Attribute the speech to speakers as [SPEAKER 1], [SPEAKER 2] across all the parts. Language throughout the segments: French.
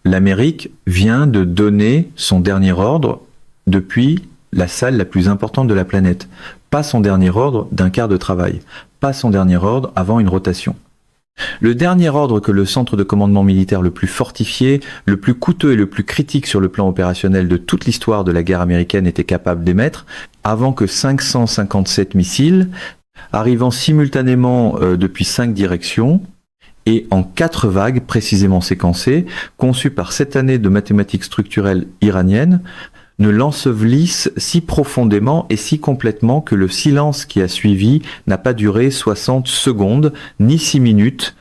[SPEAKER 1] L'Amérique vient de donner son dernier ordre depuis la salle la plus importante de la planète. Pas son dernier ordre d'un quart de travail. Pas son dernier ordre avant une rotation. Le dernier ordre que le centre de commandement militaire le plus fortifié, le plus coûteux et le plus critique sur le plan opérationnel de toute l'histoire de la guerre américaine était capable d'émettre, avant que 557 missiles, arrivant simultanément depuis 5 directions, et en 4 vagues précisément séquencées, conçues par 7 années de mathématiques structurelles iraniennes, ne l'ensevelissent si profondément et si complètement que le silence qui a suivi n'a pas duré 60 secondes, ni 6 minutes,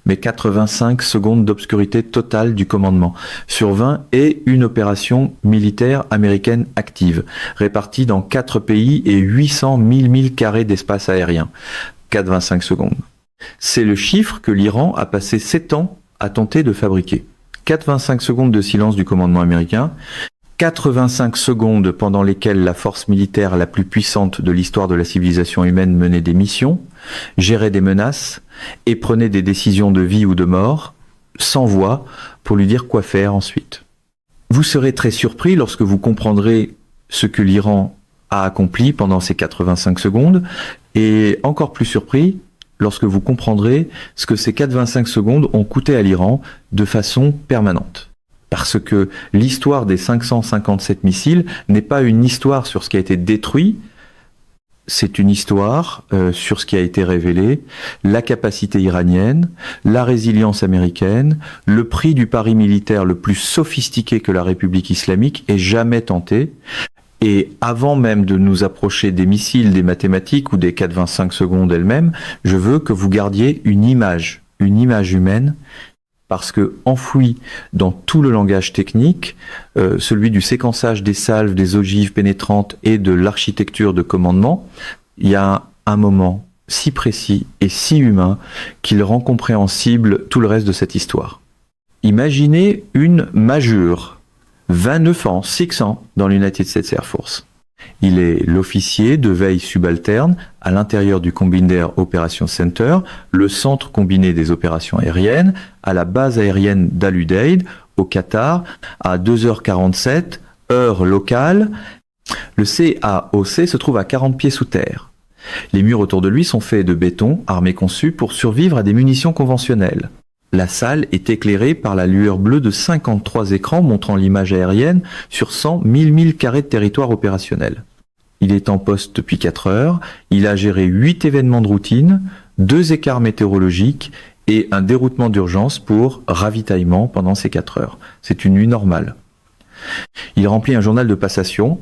[SPEAKER 1] mais 85 secondes d'obscurité totale du commandement, sur 20 et une opération militaire américaine active, répartie dans 4 pays et 800 000 milles carrés d'espace aérien. 4,25 secondes. C'est le chiffre que l'Iran a passé 7 ans à tenter de fabriquer. 4,25 secondes de silence du commandement américain, 85 secondes pendant lesquelles la force militaire la plus puissante de l'histoire de la civilisation humaine menait des missions, gérait des menaces et prenait des décisions de vie ou de mort, sans voix, pour lui dire quoi faire ensuite. Vous serez très surpris lorsque vous comprendrez ce que l'Iran a accompli pendant ces 85 secondes, et encore plus surpris lorsque vous comprendrez ce que ces 4,25 secondes ont coûté à l'Iran de façon permanente. Parce que l'histoire des 557 missiles n'est pas une histoire sur ce qui a été détruit, c'est une histoire sur ce qui a été révélé, la capacité iranienne, la résilience américaine, le prix du pari militaire le plus sophistiqué que la République islamique ait jamais tenté. Et avant même de nous approcher des missiles, des mathématiques ou des 4,25 secondes elles-mêmes, je veux que vous gardiez une image humaine, parce que enfoui dans tout le langage technique, celui du séquençage des salves, des ogives pénétrantes et de l'architecture de commandement, il y a un moment si précis et si humain qu'il rend compréhensible tout le reste de cette histoire. Imaginez une Majur, 29 ans, 6 ans dans l'United States Air Force. Il est l'officier de veille subalterne à l'intérieur du Combined Air Operations Center, le centre combiné des opérations aériennes, à la base aérienne d'Al Udeid, au Qatar, à 2h47, heure locale. Le CAOC se trouve à 40 pieds sous terre. Les murs autour de lui sont faits de béton, armés conçus pour survivre à des munitions conventionnelles. La salle est éclairée par la lueur bleue de 53 écrans montrant l'image aérienne sur 100 000 milles carrés de territoire opérationnel. Il est en poste depuis 4 heures, il a géré 8 événements de routine, 2 écarts météorologiques et un déroutement d'urgence pour ravitaillement pendant ces 4 heures. C'est une nuit normale. Il remplit un journal de passation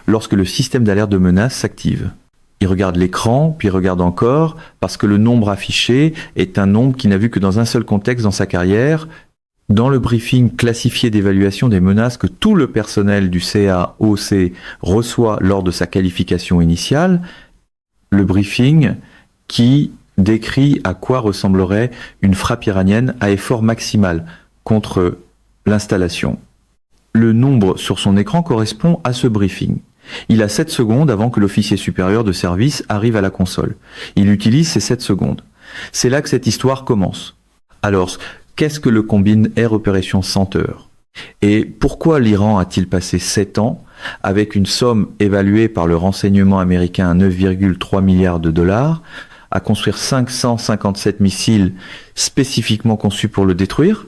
[SPEAKER 1] lorsque le système d'alerte de menace s'active. Il regarde l'écran, puis il regarde encore, parce que le nombre affiché est un nombre qu'il n'a vu que dans un seul contexte dans sa carrière. Dans le briefing classifié d'évaluation des menaces que tout le personnel du CAOC reçoit lors de sa qualification initiale, le briefing qui décrit à quoi ressemblerait une frappe iranienne à effort maximal contre l'installation. Le nombre sur son écran correspond à ce briefing. Il a 7 secondes avant que l'officier supérieur de service arrive à la console. Il utilise ces 7 secondes. C'est là que cette histoire commence. Alors, qu'est-ce que le Combined Air Operations Center? Et pourquoi l'Iran a-t-il passé 7 ans, avec une somme évaluée par le renseignement américain à 9,3 milliards de dollars, à construire 557 missiles spécifiquement conçus pour le détruire?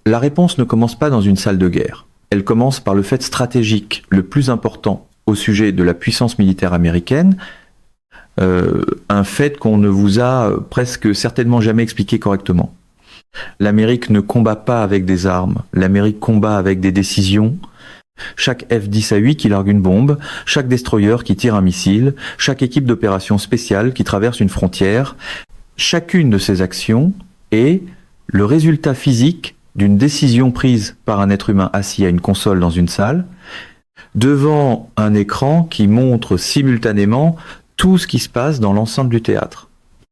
[SPEAKER 1] La réponse ne commence pas dans une salle de guerre. Elle commence par le fait stratégique le plus important au sujet de la puissance militaire américaine, un fait qu'on ne vous a presque certainement jamais expliqué correctement. L'Amérique ne combat pas avec des armes, l'Amérique combat avec des décisions. Chaque F-10A8 qui largue une bombe, chaque destroyer qui tire un missile, chaque équipe d'opération spéciale qui traverse une frontière, chacune de ces actions est le résultat physique d'une décision prise par un être humain assis à une console dans une salle, devant un écran qui montre simultanément tout ce qui se passe dans l'enceinte du théâtre.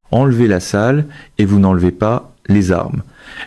[SPEAKER 1] Enlevez la salle et vous n'enlevez pas les armes.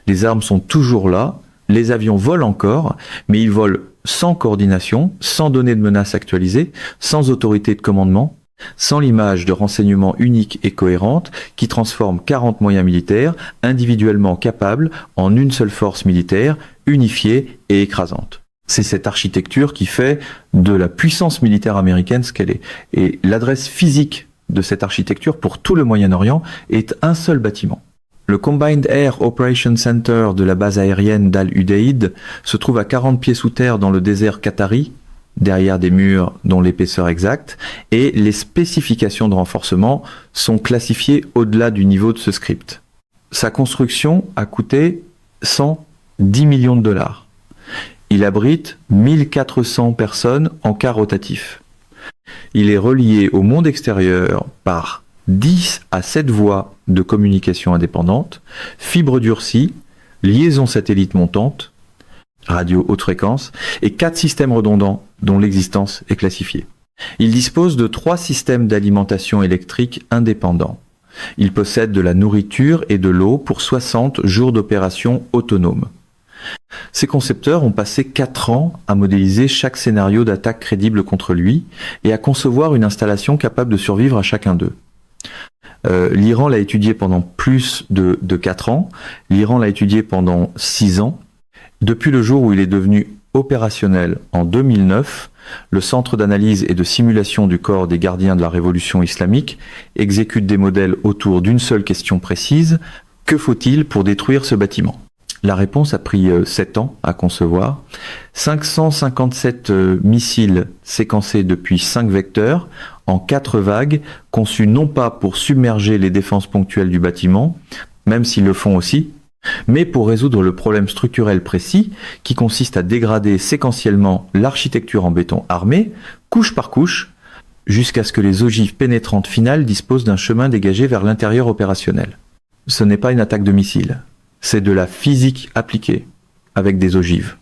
[SPEAKER 1] Les armes sont toujours là, les avions volent encore, mais ils volent sans coordination, sans données de menace actualisées, sans autorité de commandement, sans l'image de renseignement unique et cohérente qui transforme 40 moyens militaires individuellement capables en une seule force militaire, unifiée et écrasante. C'est cette architecture qui fait de la puissance militaire américaine ce qu'elle est. Et l'adresse physique de cette architecture pour tout le Moyen-Orient est un seul bâtiment. Le Combined Air Operations Center de la base aérienne d'Al-Udeid se trouve à 40 pieds sous terre dans le désert qatari, derrière des murs dont l'épaisseur exacte, et les spécifications de renforcement sont classifiées au-delà du niveau de ce script. Sa construction a coûté 110 millions de dollars. Il abrite 1400 personnes en car rotatif. Il est relié au monde extérieur par 10 à 7 voies de communication indépendantes, fibres durcies, liaisons satellites montantes, radio haute fréquence, et 4 systèmes redondants dont l'existence est classifiée. Il dispose de 3 systèmes d'alimentation électrique indépendants. Il possède de la nourriture et de l'eau pour 60 jours d'opération autonome. Ses concepteurs ont passé 4 ans à modéliser chaque scénario d'attaque crédible contre lui et à concevoir une installation capable de survivre à chacun d'eux. L'Iran l'a étudié pendant plus de 4 ans, l'Iran l'a étudié pendant 6 ans. Depuis le jour où il est devenu opérationnel en 2009, le Centre d'analyse et de simulation du corps des gardiens de la révolution islamique exécute des modèles autour d'une seule question précise: que faut-il pour détruire ce bâtiment ? La réponse a pris 7 ans à concevoir. 557 missiles séquencés depuis 5 vecteurs en 4 vagues, conçus non pas pour submerger les défenses ponctuelles du bâtiment, même s'ils le font aussi, mais pour résoudre le problème structurel précis qui consiste à dégrader séquentiellement l'architecture en béton armé, couche par couche, jusqu'à ce que les ogives pénétrantes finales disposent d'un chemin dégagé vers l'intérieur opérationnel. Ce n'est pas une attaque de missile. C'est de la physique appliquée, avec des ogives.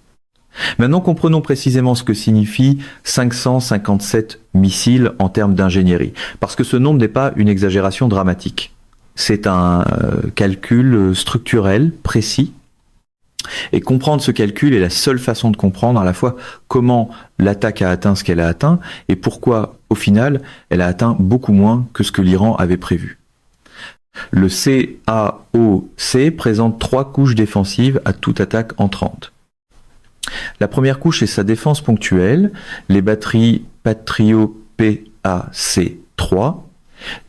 [SPEAKER 1] Maintenant, comprenons précisément ce que signifie 557 missiles en termes d'ingénierie, parce que ce nombre n'est pas une exagération dramatique. C'est un calcul structurel, précis, et comprendre ce calcul est la seule façon de comprendre à la fois comment l'attaque a atteint ce qu'elle a atteint, et pourquoi, au final, elle a atteint beaucoup moins que ce que l'Iran avait prévu. Le CAOC présente 3 couches défensives à toute attaque entrante. La première couche est sa défense ponctuelle, les batteries Patriot PAC-3,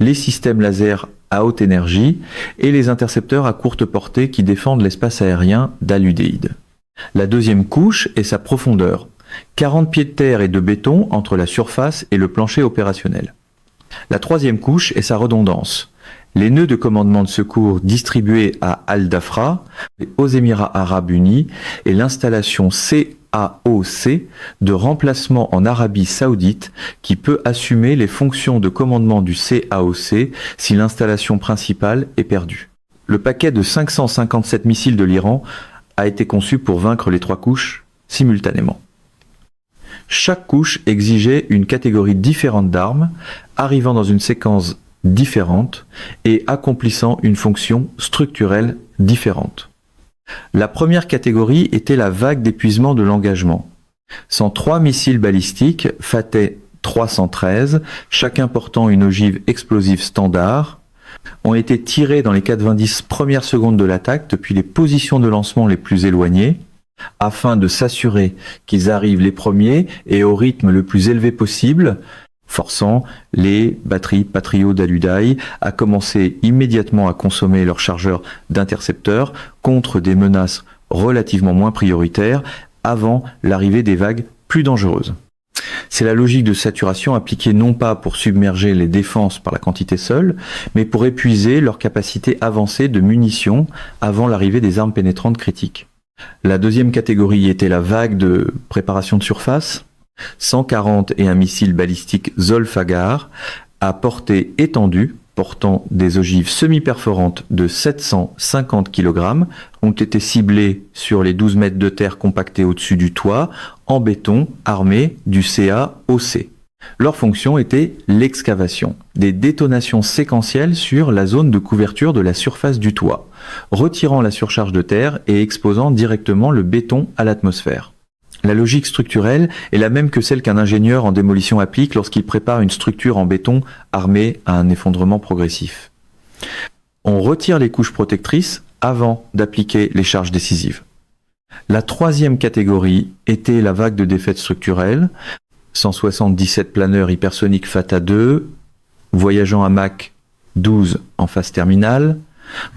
[SPEAKER 1] les systèmes laser à haute énergie et les intercepteurs à courte portée qui défendent l'espace aérien d'Al-Udeid. La deuxième couche est sa profondeur, 40 pieds de terre et de béton entre la surface et le plancher opérationnel. La troisième couche est sa redondance. Les nœuds de commandement de secours distribués à Al-Dhafra, aux Émirats Arabes Unis, et l'installation CAOC de remplacement en Arabie Saoudite qui peut assumer les fonctions de commandement du CAOC si l'installation principale est perdue. Le paquet de 557 missiles de l'Iran a été conçu pour vaincre les 3 couches simultanément. Chaque couche exigeait une catégorie différente d'armes, arrivant dans une séquence différente et accomplissant une fonction structurelle différente. La première catégorie était la vague d'épuisement de l'engagement. 103 missiles balistiques Fateh 313, chacun portant une ogive explosive standard, ont été tirés dans les 90 premières secondes de l'attaque depuis les positions de lancement les plus éloignées, afin de s'assurer qu'ils arrivent les premiers et au rythme le plus élevé possible, forçant les batteries Patriot d'Al-Udeid à commencer immédiatement à consommer leurs chargeurs d'intercepteurs contre des menaces relativement moins prioritaires avant l'arrivée des vagues plus dangereuses. C'est la logique de saturation appliquée non pas pour submerger les défenses par la quantité seule, mais pour épuiser leur capacité avancée de munitions avant l'arrivée des armes pénétrantes critiques. La deuxième catégorie était la vague de préparation de surface, 141 missiles balistiques Zolfaghar à portée étendue, portant des ogives semi-perforantes de 750 kg, ont été ciblés sur les 12 mètres de terre compactés au-dessus du toit, en béton armé du CAOC. Leur fonction était l'excavation, des détonations séquentielles sur la zone de couverture de la surface du toit, retirant la surcharge de terre et exposant directement le béton à l'atmosphère. La logique structurelle est la même que celle qu'un ingénieur en démolition applique lorsqu'il prépare une structure en béton armée à un effondrement progressif. On retire les couches protectrices avant d'appliquer les charges décisives. La troisième catégorie était la vague de défaite structurelle, 177 planeurs hypersoniques Fata 2, voyageant à Mach 12 en phase terminale,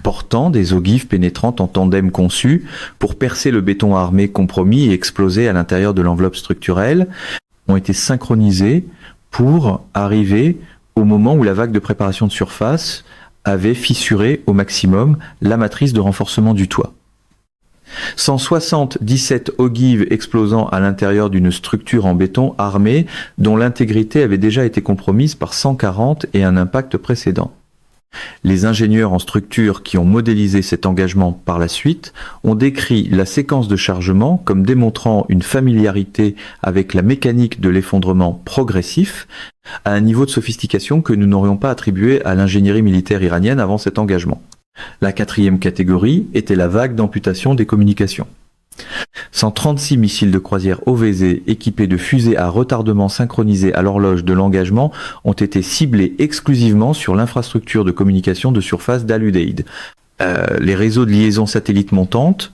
[SPEAKER 1] portant des ogives pénétrantes en tandem conçues pour percer le béton armé compromis et exploser à l'intérieur de l'enveloppe structurelle, ont été synchronisés pour arriver au moment où la vague de préparation de surface avait fissuré au maximum la matrice de renforcement du toit. 177 ogives explosant à l'intérieur d'une structure en béton armée dont l'intégrité avait déjà été compromise par 140 et un impact précédent. Les ingénieurs en structure qui ont modélisé cet engagement par la suite ont décrit la séquence de chargement comme démontrant une familiarité avec la mécanique de l'effondrement progressif à un niveau de sophistication que nous n'aurions pas attribué à l'ingénierie militaire iranienne avant cet engagement. La quatrième catégorie était la vague d'amputation des communications. 136 missiles de croisière OVZ équipés de fusées à retardement synchronisées à l'horloge de l'engagement ont été ciblés exclusivement sur l'infrastructure de communication de surface d'Al-Udeid. Les réseaux de liaison satellite montantes,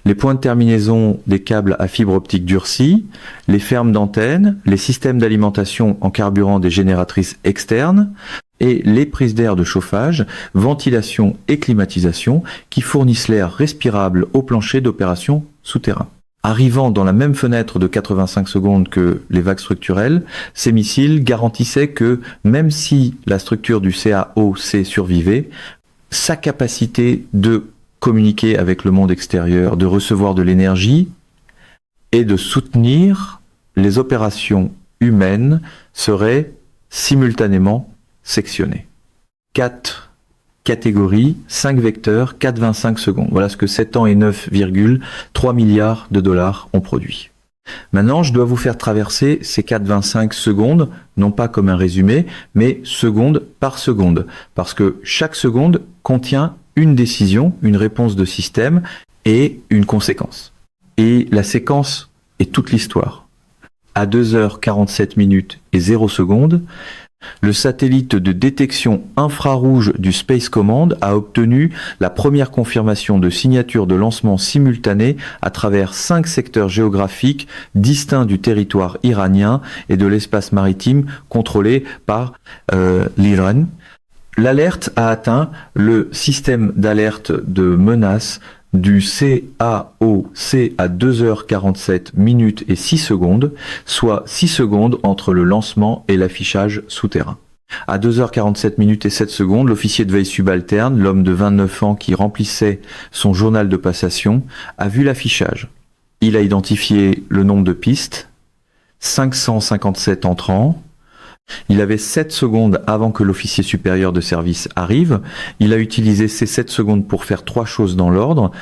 [SPEAKER 1] les points de terminaison des câbles à fibre optique durcie, les fermes d'antennes, les systèmes d'alimentation en carburant des génératrices externes et les prises d'air de chauffage, ventilation et climatisation qui fournissent l'air respirable au plancher d'opération souterrain. Arrivant dans la même fenêtre de 85 secondes que les vagues structurelles, ces missiles garantissaient que même si la structure du CAOC survivait, sa capacité de communiquer avec le monde extérieur, de recevoir de l'énergie et de soutenir les opérations humaines serait simultanément sectionnées. 4 catégories, 5 vecteurs, 4,25 secondes. Voilà ce que 7 ans et 9,3 milliards de dollars ont produit. Maintenant, je dois vous faire traverser ces 4,25 secondes, non pas comme un résumé, mais seconde par seconde, parce que chaque seconde contient une décision, une réponse de système et une conséquence. Et la séquence est toute l'histoire. À 2h47 minutes et 0 secondes, le satellite de détection infrarouge du Space Command a obtenu la première confirmation de signature de lancement simultané à travers 5 secteurs géographiques distincts du territoire iranien et de l'espace maritime contrôlé par l'Iran. L'alerte a atteint le système d'alerte de menace du CAOC à 2h47 minutes et 6 secondes, soit 6 secondes entre le lancement et l'affichage souterrain. À 2h47 minutes et 7 secondes, l'officier de veille subalterne, l'homme de 29 ans qui remplissait son journal de passation, a vu l'affichage. Il a identifié le nombre de pistes, 557 entrants. Il avait 7 secondes avant que l'officier supérieur de service arrive. Il a utilisé ces 7 secondes pour faire 3 choses dans l'ordre.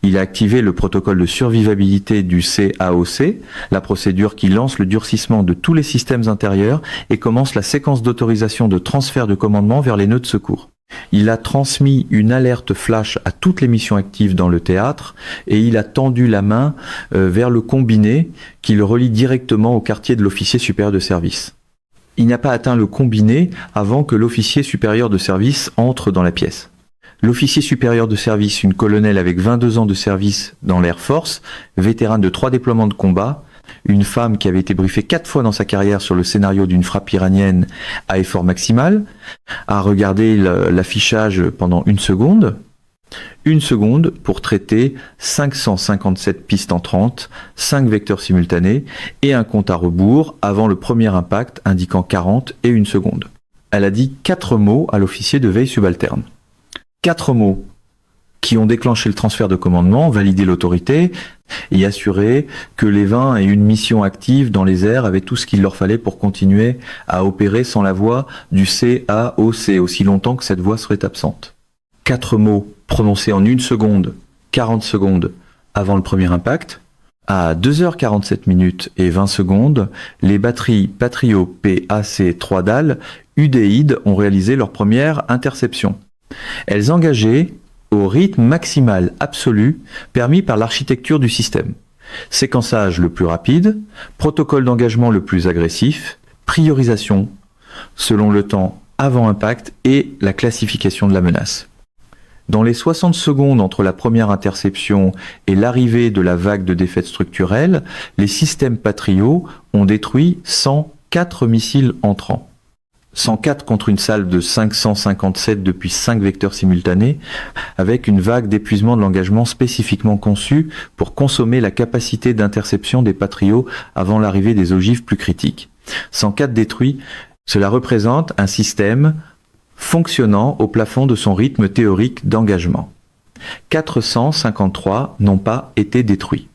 [SPEAKER 1] Il a activé le protocole de survivabilité du CAOC, la procédure qui lance le durcissement de tous les systèmes intérieurs et commence la séquence d'autorisation de transfert de commandement vers les nœuds de secours. Il a transmis une alerte flash à toutes les missions actives dans le théâtre et il a tendu la main vers le combiné qui le relie directement au quartier de l'officier supérieur de service. Il n'a pas atteint le combiné avant que l'officier supérieur de service entre dans la pièce. L'officier supérieur de service, une colonelle avec 22 ans de service dans l'Air Force, vétérane de 3 déploiements de combat, une femme qui avait été briefée 4 fois dans sa carrière sur le scénario d'une frappe iranienne à effort maximal, a regardé l'affichage pendant 1 seconde. 1 seconde pour traiter 557 pistes entrantes, 5 vecteurs simultanés et un compte à rebours avant le premier impact indiquant 40 et 1 seconde. Elle a dit 4 mots à l'officier de veille subalterne. 4 mots qui ont déclenché le transfert de commandement, validé l'autorité et assuré que les 20 et une mission active dans les airs avaient tout ce qu'il leur fallait pour continuer à opérer sans la voix du CAOC, aussi longtemps que cette voix serait absente. 4 mots prononcés en 1 seconde, 40 secondes avant le premier impact. À 2h47 minutes et 20 secondes, les batteries Patriot PAC 3 dalles Udeid ont réalisé leur première interception. Elles engageaient au rythme maximal absolu permis par l'architecture du système. Séquençage le plus rapide, protocole d'engagement le plus agressif, priorisation selon le temps avant impact et la classification de la menace. Dans les 60 secondes entre la première interception et l'arrivée de la vague de défaites structurelles, les systèmes Patriot ont détruit 104 missiles entrants. 104 contre une salve de 557 depuis 5 vecteurs simultanés, avec une vague d'épuisement de l'engagement spécifiquement conçue pour consommer la capacité d'interception des Patriots avant l'arrivée des ogives plus critiques. 104 détruits, cela représente un système fonctionnant au plafond de son rythme théorique d'engagement. 453 n'ont pas été détruits.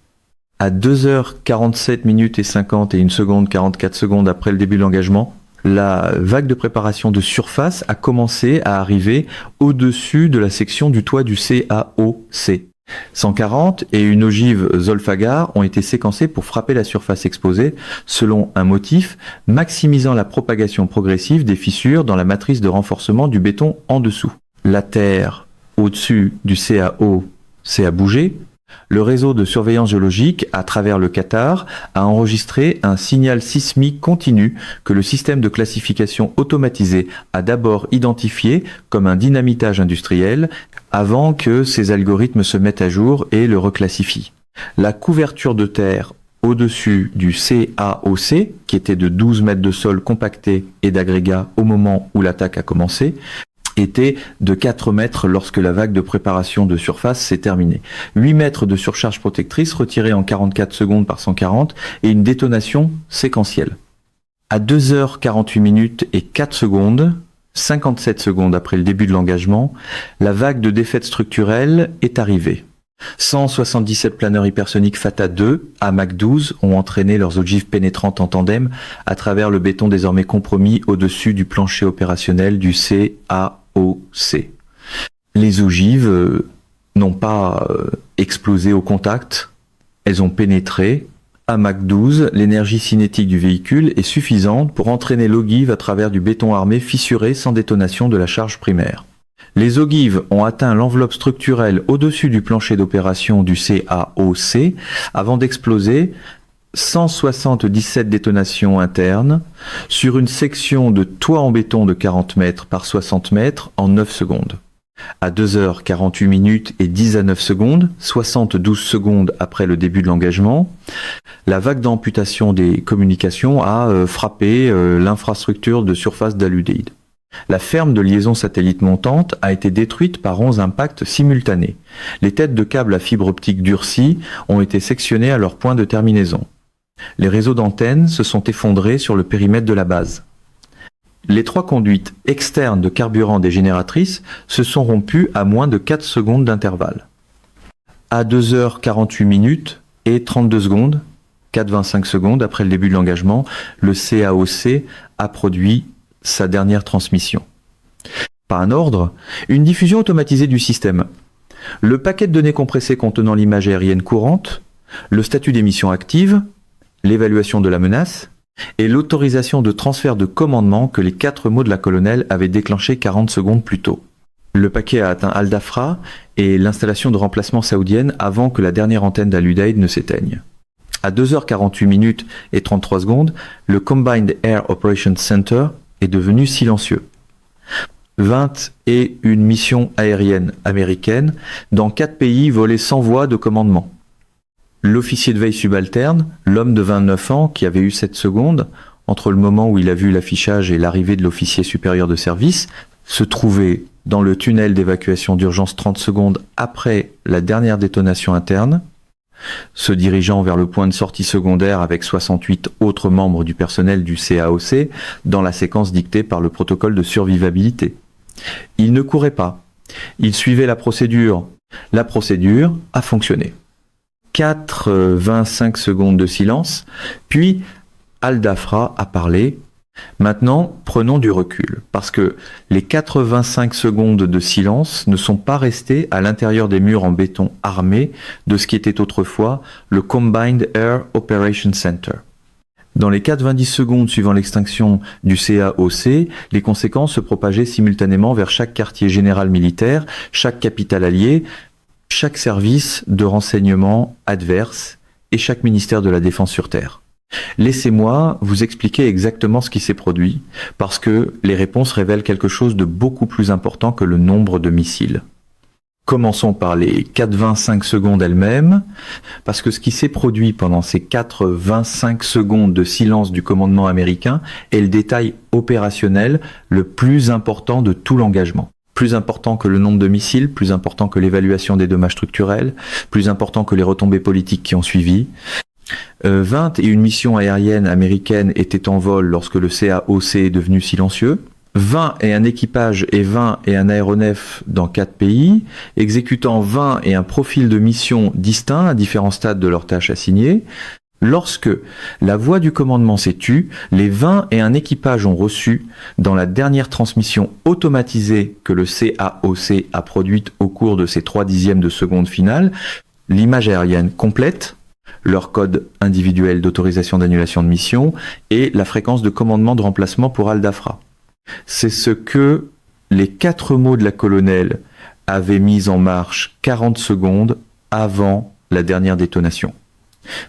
[SPEAKER 1] À 2h47 minutes et 51 secondes, 44 secondes après le début de l'engagement, la vague de préparation de surface a commencé à arriver au-dessus de la section du toit du CAOC. 140 et une ogive Zolfagar ont été séquencées pour frapper la surface exposée selon un motif maximisant la propagation progressive des fissures dans la matrice de renforcement du béton en dessous. La terre au-dessus du CAOC a bougé. Le réseau de surveillance géologique, à travers le Qatar, a enregistré un signal sismique continu que le système de classification automatisé a d'abord identifié comme un dynamitage industriel avant que ces algorithmes se mettent à jour et le reclassifient. La couverture de terre au-dessus du CAOC, qui était de 12 mètres de sol compacté et d'agrégats au moment où l'attaque a commencé, était de 4 mètres lorsque la vague de préparation de surface s'est terminée. 8 mètres de surcharge protectrice retirée en 44 secondes par 140 et une détonation séquentielle. À 2h48 minutes et 4 secondes, 57 secondes après le début de l'engagement, la vague de défaite structurelle est arrivée. 177 planeurs hypersoniques Fata 2 à Mach 12 ont entraîné leurs ogives pénétrantes en tandem à travers le béton désormais compromis au-dessus du plancher opérationnel du CAOC. Les ogives n'ont pas explosé au contact, elles ont pénétré. À Mach 12, l'énergie cinétique du véhicule est suffisante pour entraîner l'ogive à travers du béton armé fissuré sans détonation de la charge primaire. Les ogives ont atteint l'enveloppe structurelle au-dessus du plancher d'opération du CAOC avant d'exploser 177 détonations internes sur une section de toit en béton de 40 mètres par 60 mètres en 9 secondes. À 2h48 minutes et 10 à 9 secondes, 72 secondes après le début de l'engagement, la vague d'amputation des communications a frappé l'infrastructure de surface d'Al-Udeid. La ferme de liaison satellite montante a été détruite par 11 impacts simultanés. Les têtes de câbles à fibre optique durcies ont été sectionnées à leur point de terminaison. Les réseaux d'antennes se sont effondrés sur le périmètre de la base. Les 3 conduites externes de carburant des génératrices se sont rompues à moins de 4 secondes d'intervalle. À 2h48 minutes et 32 secondes, 4,25 secondes après le début de l'engagement, le CAOC a produit sa dernière transmission. Par un ordre, une diffusion automatisée du système. Le paquet de données compressées contenant l'image aérienne courante, le statut d'émission active, l'évaluation de la menace et l'autorisation de transfert de commandement que les 4 mots de la colonelle avaient déclenché 40 secondes plus tôt. Le paquet a atteint Al Dhafra et l'installation de remplacement saoudienne avant que la dernière antenne d'Al-Udeid ne s'éteigne. À 2h48 minutes et 33 secondes, le Combined Air Operations Center est devenu silencieux. 21 missions aériennes américaines dans 4 pays volées sans voix de commandement. L'officier de veille subalterne, l'homme de 29 ans qui avait eu 7 secondes entre le moment où il a vu l'affichage et l'arrivée de l'officier supérieur de service, se trouvait dans le tunnel d'évacuation d'urgence 30 secondes après la dernière détonation interne, se dirigeant vers le point de sortie secondaire avec 68 autres membres du personnel du CAOC dans la séquence dictée par le protocole de survivabilité. Il ne courait pas, il suivait la procédure. La procédure a fonctionné. 4,25 secondes de silence, puis Al Dhafra a parlé. Maintenant, prenons du recul, parce que les 85 secondes de silence ne sont pas restées à l'intérieur des murs en béton armé de ce qui était autrefois le Combined Air Operations Center. Dans les 90 secondes suivant l'extinction du CAOC, les conséquences se propageaient simultanément vers chaque quartier général militaire, chaque capitale alliée, chaque service de renseignement adverse et chaque ministère de la Défense sur Terre. Laissez-moi vous expliquer exactement ce qui s'est produit, parce que les réponses révèlent quelque chose de beaucoup plus important que le nombre de missiles. Commençons par les 4,25 secondes elles-mêmes, parce que ce qui s'est produit pendant ces 4,25 secondes de silence du commandement américain est le détail opérationnel le plus important de tout l'engagement. Plus important que le nombre de missiles, plus important que l'évaluation des dommages structurels, plus important que les retombées politiques qui ont suivi. 21 missions aériennes américaines étaient en vol lorsque le CAOC est devenu silencieux. 20 et un équipage et 20 et un aéronef dans 4 pays, exécutant 20 et un profil de mission distinct à différents stades de leurs tâches assignées. Lorsque la voix du commandement s'est tue, les 20 et un équipage ont reçu, dans la dernière transmission automatisée que le CAOC a produite au cours de ces 3/10 de seconde finale, l'image aérienne complète, leur code individuel d'autorisation d'annulation de mission et la fréquence de commandement de remplacement pour Al-Dafra. C'est ce que les 4 mots de la colonelle avaient mis en marche 40 secondes avant la dernière détonation.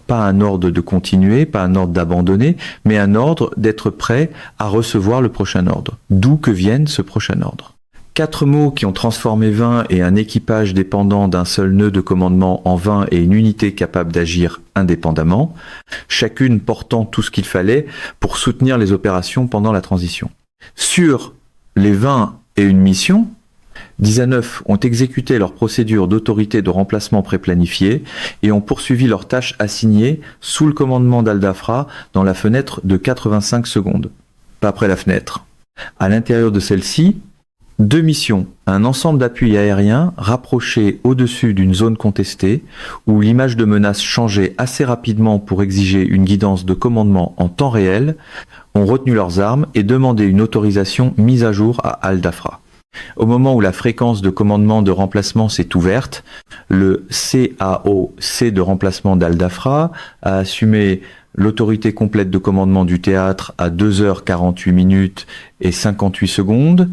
[SPEAKER 1] Pas un ordre de continuer, pas un ordre d'abandonner, mais un ordre d'être prêt à recevoir le prochain ordre. D'où que vienne ce prochain ordre. 4 mots qui ont transformé 20 et un équipage dépendant d'un seul nœud de commandement en 20 et une unité capable d'agir indépendamment, chacune portant tout ce qu'il fallait pour soutenir les opérations pendant la transition. Sur les 20 et une mission, 19 ont exécuté leur procédure d'autorité de remplacement préplanifiée et ont poursuivi leurs tâches assignées sous le commandement d'Al-Dafra dans la fenêtre de 85 secondes. Pas après la fenêtre. À l'intérieur de celle-ci, 2 missions, un ensemble d'appuis aériens rapprochés au-dessus d'une zone contestée où l'image de menace changeait assez rapidement pour exiger une guidance de commandement en temps réel, ont retenu leurs armes et demandé une autorisation mise à jour à Al-Dafra. Au moment où la fréquence de commandement de remplacement s'est ouverte, le CAOC de remplacement d'Al-Dafra a assumé l'autorité complète de commandement du théâtre à 2h48 et 58 secondes,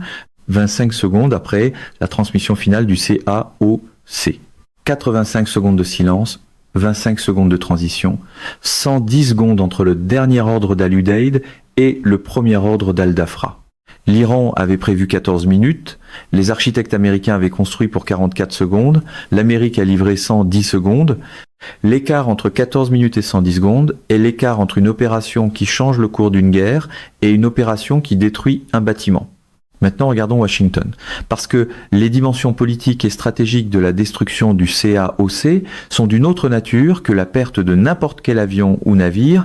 [SPEAKER 1] 25 secondes après la transmission finale du CAOC. 85 secondes de silence, 25 secondes de transition, 110 secondes entre le dernier ordre d'Al-Udeid et le premier ordre d'Al-Dafra. L'Iran avait prévu 14 minutes, les architectes américains avaient construit pour 44 secondes, l'Amérique a livré 110 secondes. L'écart entre 14 minutes et 110 secondes est l'écart entre une opération qui change le cours d'une guerre et une opération qui détruit un bâtiment. Maintenant, regardons Washington. Parce que les dimensions politiques et stratégiques de la destruction du CAOC sont d'une autre nature que la perte de n'importe quel avion ou navire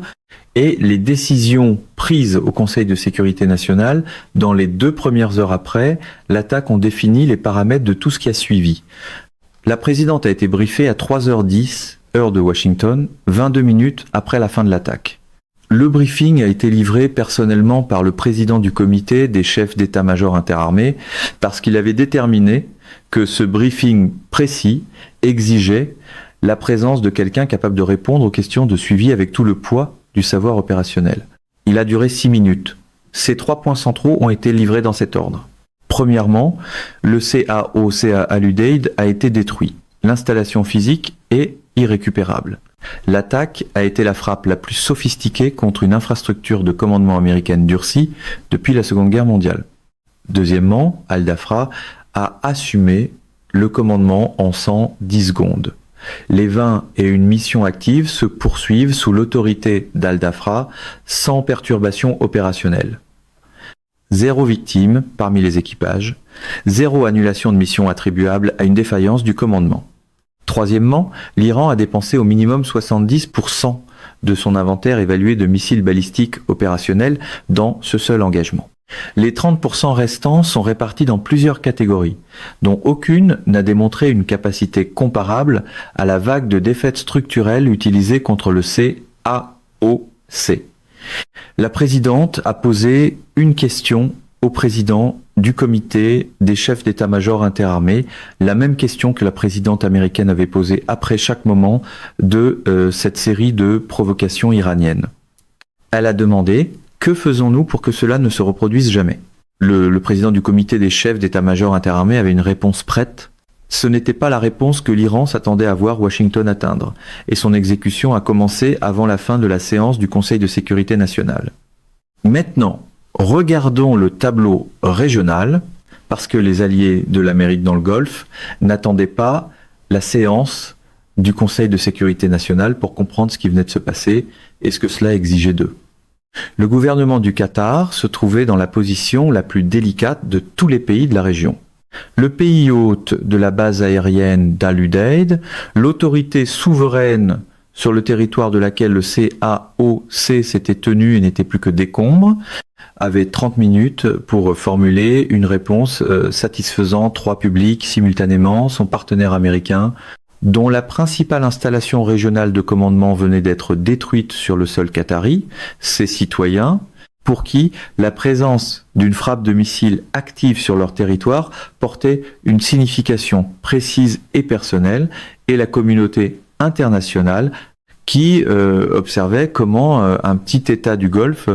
[SPEAKER 1] et les décisions prises au Conseil de sécurité nationale dans les 2 premières heures après l'attaque ont défini les paramètres de tout ce qui a suivi. La présidente a été briefée à 3h10, heure de Washington, 22 minutes après la fin de l'attaque. Le briefing a été livré personnellement par le président du comité des chefs d'état-major interarmés parce qu'il avait déterminé que ce briefing précis exigeait la présence de quelqu'un capable de répondre aux questions de suivi avec tout le poids du savoir opérationnel. Il a duré 6 minutes. Ces 3 points centraux ont été livrés dans cet ordre. Premièrement, le CAOC à Al-Udeid a été détruit. L'installation physique est irrécupérable. L'attaque a été la frappe la plus sophistiquée contre une infrastructure de commandement américaine durcie depuis la Seconde Guerre mondiale. Deuxièmement, Al-Dafra a assumé le commandement en 110 secondes. Les 20 et une mission active se poursuivent sous l'autorité d'Al-Dafra sans perturbation opérationnelle. 0 victime parmi les équipages, 0 annulation de mission attribuable à une défaillance du commandement. Troisièmement, l'Iran a dépensé au minimum 70% de son inventaire évalué de missiles balistiques opérationnels dans ce seul engagement. Les 30% restants sont répartis dans plusieurs catégories, dont aucune n'a démontré une capacité comparable à la vague de défaites structurelles utilisée contre le CAOC. La présidente a posé une question au président du comité des chefs d'état-major interarmés, la même question que la présidente américaine avait posée après chaque moment de cette série de provocations iraniennes. Elle a demandé « Que faisons-nous pour que cela ne se reproduise jamais ?» Le président du comité des chefs d'état-major interarmés avait une réponse prête. Ce n'était pas la réponse que l'Iran s'attendait à voir Washington atteindre, et son exécution a commencé avant la fin de la séance du Conseil de sécurité nationale. Maintenant, regardons le tableau régional parce que les alliés de l'Amérique dans le Golfe n'attendaient pas la séance du Conseil de sécurité nationale pour comprendre ce qui venait de se passer et ce que cela exigeait d'eux. Le gouvernement du Qatar se trouvait dans la position la plus délicate de tous les pays de la région. Le pays hôte de la base aérienne d'Al Udeid, l'autorité souveraine sur le territoire de laquelle le CAOC s'était tenu et n'était plus que décombre, avait 30 minutes pour formuler une réponse satisfaisant trois publics simultanément, son partenaire américain, dont la principale installation régionale de commandement venait d'être détruite sur le sol qatari, ses citoyens, pour qui la présence d'une frappe de missiles active sur leur territoire portait une signification précise et personnelle, et la communauté internationale qui observait comment un petit État du Golfe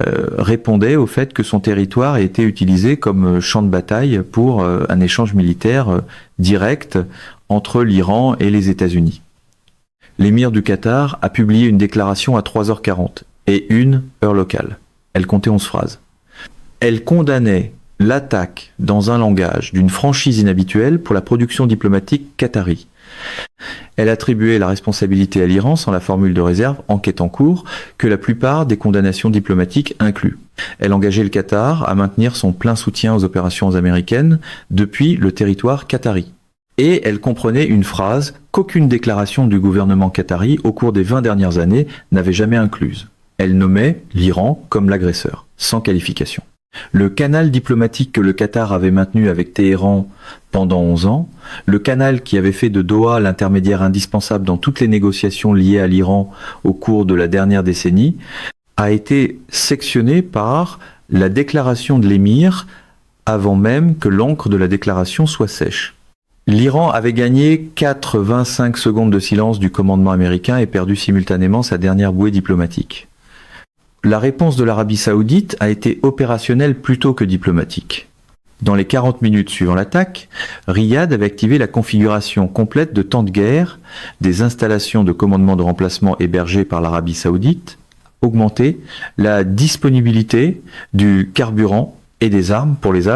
[SPEAKER 1] répondait au fait que son territoire a été utilisé comme champ de bataille pour un échange militaire direct entre l'Iran et les États-Unis. L'émir du Qatar a publié une déclaration à 3h40 et une heure locale. Elle comptait 11 phrases. Elle condamnait l'attaque dans un langage d'une franchise inhabituelle pour la production diplomatique qatari. Elle attribuait la responsabilité à l'Iran sans la formule de réserve « enquête en cours » que la plupart des condamnations diplomatiques incluent. Elle engageait le Qatar à maintenir son plein soutien aux opérations américaines depuis le territoire qatari. Et elle comprenait une phrase qu'aucune déclaration du gouvernement qatari au cours des 20 dernières années n'avait jamais incluse. Elle nommait l'Iran comme l'agresseur, sans qualification. Le canal diplomatique que le Qatar avait maintenu avec Téhéran pendant 11 ans, le canal qui avait fait de Doha l'intermédiaire indispensable dans toutes les négociations liées à l'Iran au cours de la dernière décennie, a été sectionné par la déclaration de l'émir avant même que l'encre de la déclaration soit sèche. L'Iran avait gagné 4,25 secondes de silence du commandement américain et perdu simultanément sa dernière bouée diplomatique. La réponse de l'Arabie Saoudite a été opérationnelle plutôt que diplomatique. Dans les 40 minutes suivant l'attaque, Riyad avait activé la configuration complète de temps de guerre des installations de commandement de remplacement hébergées par l'Arabie Saoudite, augmenté la disponibilité du carburant et des armes pour les